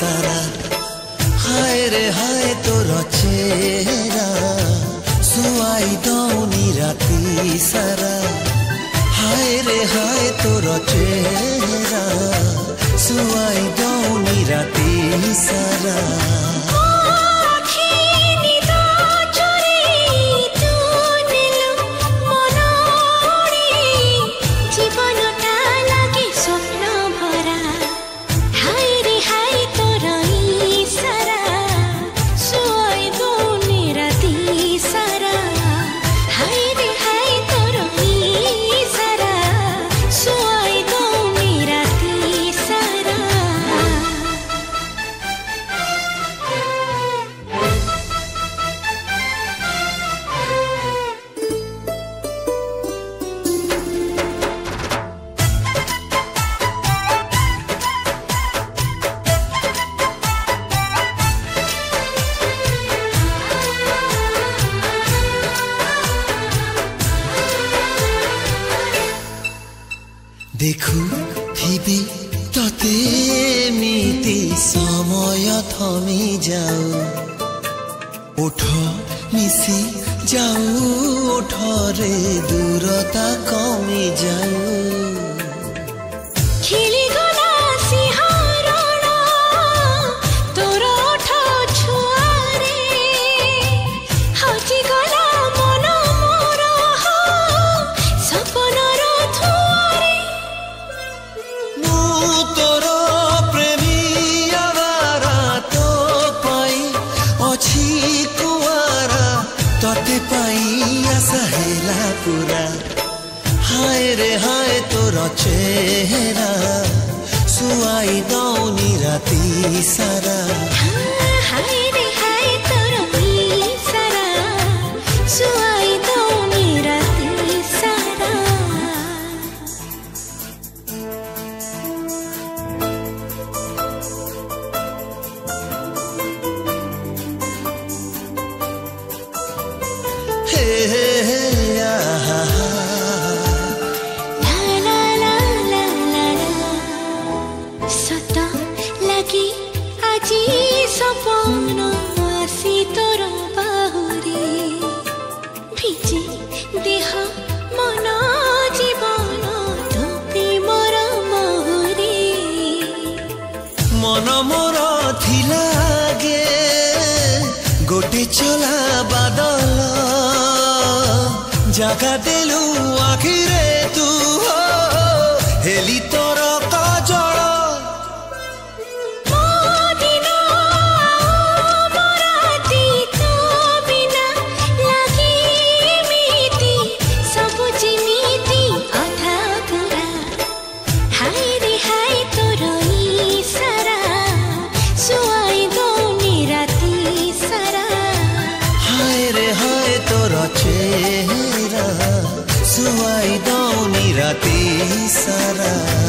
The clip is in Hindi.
सारा हाय रे हाय तोर चेहरा सुआई दौनी राती सारा हाय रे हाय तोर चेहरा सुआई दौनी राती सारा देखु थिबी तते मिति समय थमी जाऊ उठ मिसी जाऊ उठरे दूरता कमी जाऊ तोते पाई आशा हेला पूरा हाय रे हाय तोर चेहरा सुआई दौनी राती सारा हाय रे हाय तोर सारा सुआई दौनी राती सारा सत लगी आजी सपन आसी तोर बाहुरी भिजी देह मन जीवन तो प्रेमर महुरी मन मोर थिला गे गोटे चला बादल जगा देलु आखिरे तू हेली तोर काजल चेहरा सुआई दौनी राती सारा।